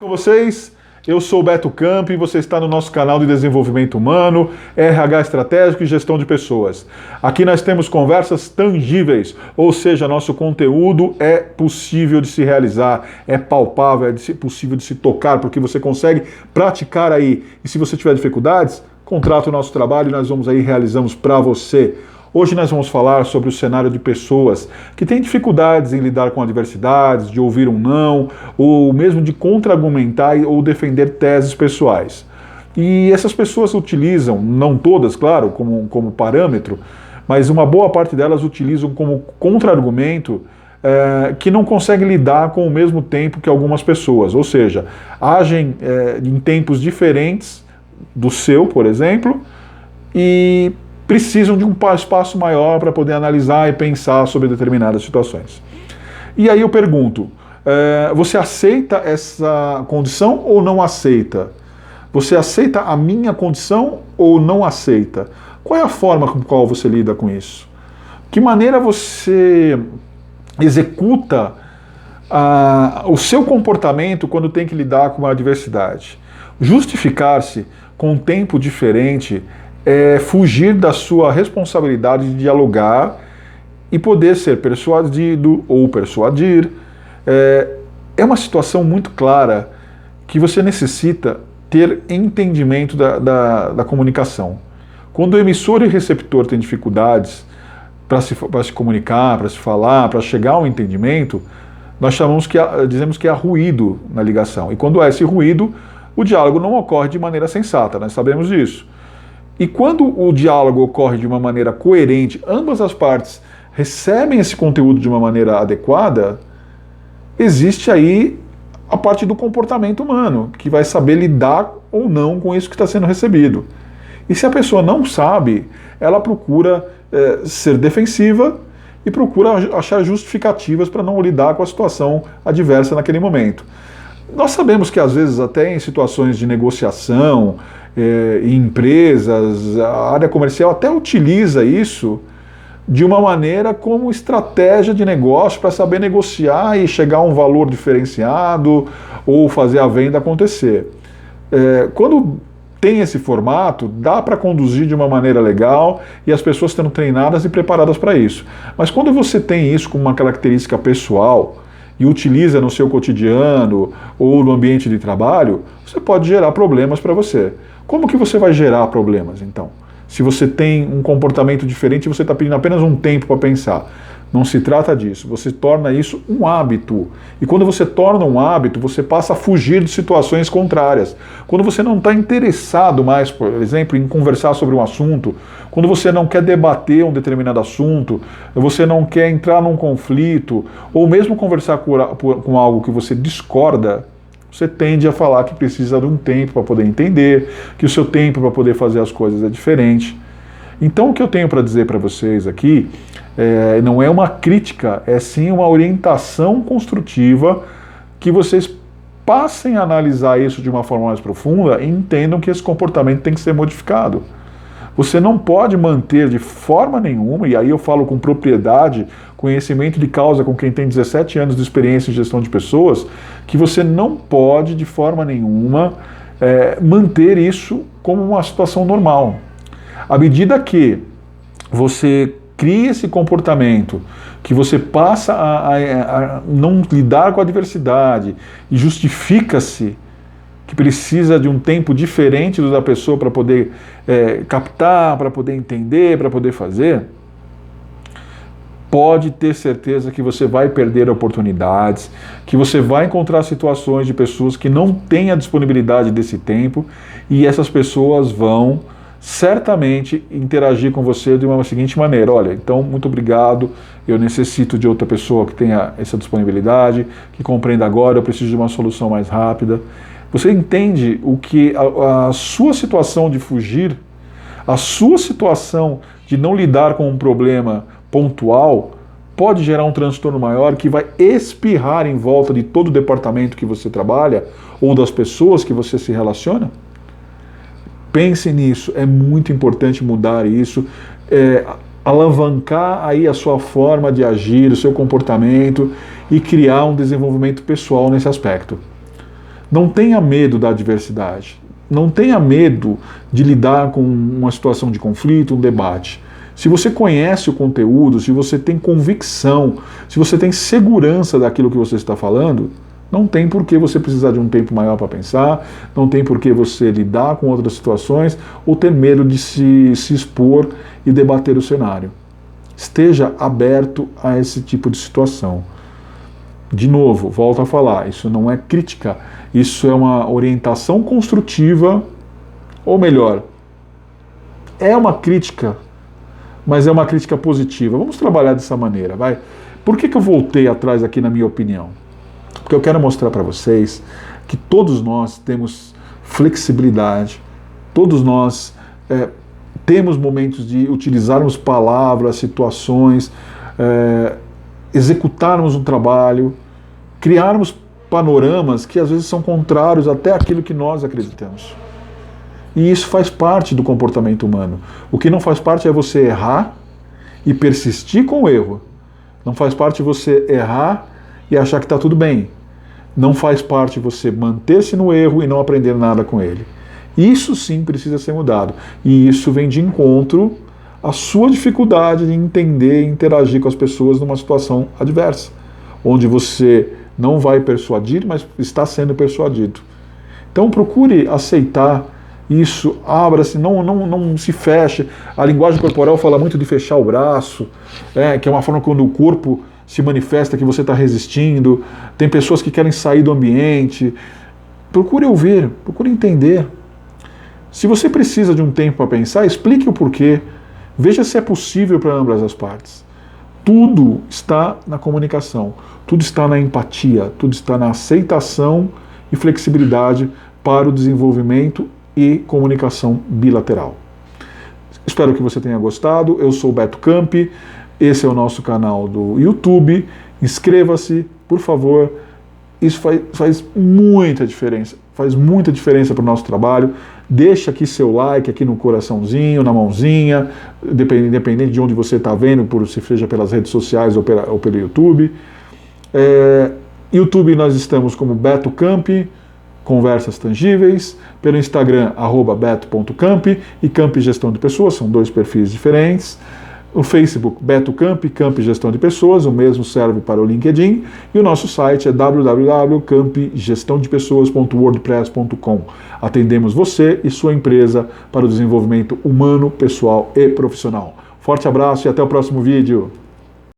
Com vocês, eu sou o Beto Campi e você está no nosso canal de desenvolvimento humano, RH estratégico e gestão de pessoas. Aqui nós temos conversas tangíveis, ou seja, nosso conteúdo é possível de se realizar, é palpável, possível de se tocar, porque você consegue praticar aí. E se você tiver dificuldades, contrata o nosso trabalho e nós vamos aí e realizamos para você. Hoje nós vamos falar sobre o cenário de pessoas que têm dificuldades em lidar com adversidades, de ouvir um não, ou mesmo de contra-argumentar ou defender teses pessoais. E essas pessoas utilizam, não todas, claro, como parâmetro, mas uma boa parte delas utilizam como contra-argumento que não conseguem lidar com o mesmo tempo que algumas pessoas, ou seja, agem em tempos diferentes do seu, por exemplo, e precisam de um espaço maior para poder analisar e pensar sobre determinadas situações. E aí eu pergunto, você aceita essa condição ou não aceita? Você aceita a minha condição ou não aceita? Qual é a forma com qual você lida com isso? Que maneira você executa o seu comportamento quando tem que lidar com uma adversidade? Justificar-se com um tempo diferente é fugir da sua responsabilidade de dialogar e poder ser persuadido ou persuadir. É uma situação muito clara que você necessita ter entendimento da comunicação. Quando o emissor e receptor têm dificuldades para se comunicar, para se falar, para chegar ao entendimento, nós dizemos que há ruído na ligação. E quando há esse ruído, o diálogo não ocorre de maneira sensata, nós sabemos disso. E quando o diálogo ocorre de uma maneira coerente, ambas as partes recebem esse conteúdo de uma maneira adequada, existe aí a parte do comportamento humano, que vai saber lidar ou não com isso que está sendo recebido. E se a pessoa não sabe, ela procura ser defensiva e procura achar justificativas para não lidar com a situação adversa naquele momento. Nós sabemos que às vezes até em situações de negociação, em empresas, a área comercial até utiliza isso de uma maneira como estratégia de negócio para saber negociar e chegar a um valor diferenciado ou fazer a venda acontecer. Quando tem esse formato, dá para conduzir de uma maneira legal e as pessoas estão treinadas e preparadas para isso. Mas quando você tem isso como uma característica pessoal e utiliza no seu cotidiano ou no ambiente de trabalho, você pode gerar problemas para você. Como que você vai gerar problemas, então? Se você tem um comportamento diferente e você está pedindo apenas um tempo para pensar. Não se trata disso. Você torna isso um hábito. E quando você torna um hábito, você passa a fugir de situações contrárias. Quando você não está interessado mais, por exemplo, em conversar sobre um assunto, quando você não quer debater um determinado assunto, você não quer entrar num conflito, ou mesmo conversar com algo que você discorda, você tende a falar que precisa de um tempo para poder entender, que o seu tempo para poder fazer as coisas é diferente. Então o que eu tenho para dizer para vocês aqui não é uma crítica, é sim uma orientação construtiva que vocês passem a analisar isso de uma forma mais profunda e entendam que esse comportamento tem que ser modificado. Você não pode manter de forma nenhuma, e aí eu falo com propriedade, conhecimento de causa com quem tem 17 anos de experiência em gestão de pessoas, que você não pode de forma nenhuma manter isso como uma situação normal. À medida que você cria esse comportamento, que você passa a não lidar com a adversidade e justifica-se que precisa de um tempo diferente do da pessoa para poder captar, para poder entender, para poder fazer, pode ter certeza que você vai perder oportunidades, que você vai encontrar situações de pessoas que não têm a disponibilidade desse tempo e essas pessoas vão certamente interagir com você de uma seguinte maneira: olha, então muito obrigado, eu necessito de outra pessoa que tenha essa disponibilidade, que compreenda agora, eu preciso de uma solução mais rápida. Você entende o que a sua situação de fugir, a sua situação de não lidar com um problema pontual pode gerar um transtorno maior que vai espirrar em volta de todo o departamento que você trabalha ou das pessoas que você se relaciona? Pense nisso, é muito importante mudar isso, alavancar aí a sua forma de agir, o seu comportamento e criar um desenvolvimento pessoal nesse aspecto. Não tenha medo da adversidade. Não tenha medo de lidar com uma situação de conflito, um debate. Se você conhece o conteúdo, se você tem convicção, se você tem segurança daquilo que você está falando, não tem por que você precisar de um tempo maior para pensar, não tem por que você lidar com outras situações ou ter medo de se expor e debater o cenário. Esteja aberto a esse tipo de situação. De novo, volto a falar, isso não é crítica, isso é uma orientação construtiva, ou melhor, é uma crítica, mas é uma crítica positiva. Vamos trabalhar dessa maneira, vai? Por que eu voltei atrás aqui na minha opinião? Porque eu quero mostrar para vocês que todos nós temos flexibilidade, todos nós temos momentos de utilizarmos palavras, situações, executarmos um trabalho, criarmos panoramas que às vezes são contrários até aquilo que nós acreditamos. E isso faz parte do comportamento humano. O que não faz parte é você errar e persistir com o erro. Não faz parte você errar e achar que está tudo bem. Não faz parte você manter-se no erro e não aprender nada com ele. Isso sim precisa ser mudado. E isso vem de encontro à sua dificuldade de entender e interagir com as pessoas numa situação adversa, onde você não vai persuadir, mas está sendo persuadido. Então procure aceitar isso, abra-se, não se feche. A linguagem corporal fala muito de fechar o braço, que é uma forma quando o corpo se manifesta que você está resistindo. Tem pessoas que querem sair do ambiente. Procure ouvir, procure entender. Se você precisa de um tempo para pensar, explique o porquê. Veja se é possível para ambas as partes. Tudo está na comunicação, tudo está na empatia, tudo está na aceitação e flexibilidade para o desenvolvimento e comunicação bilateral. Espero que você tenha gostado. Eu sou o Beto Campi, esse é o nosso canal do YouTube. Inscreva-se, por favor. Isso faz muita diferença. Faz muita diferença para o nosso trabalho. Deixa aqui seu like, aqui no coraçãozinho, na mãozinha, independente de onde você está vendo, seja pelas redes sociais ou pelo YouTube. YouTube nós estamos como Beto Campi, Conversas Tangíveis, pelo Instagram, @beto.campi e Campi Gestão de Pessoas, são dois perfis diferentes. O Facebook, Beto Campi, Campi Gestão de Pessoas, o mesmo serve para o LinkedIn. E o nosso site é www.campigestãodepessoas.wordpress.com. Atendemos você e sua empresa para o desenvolvimento humano, pessoal e profissional. Forte abraço e até o próximo vídeo.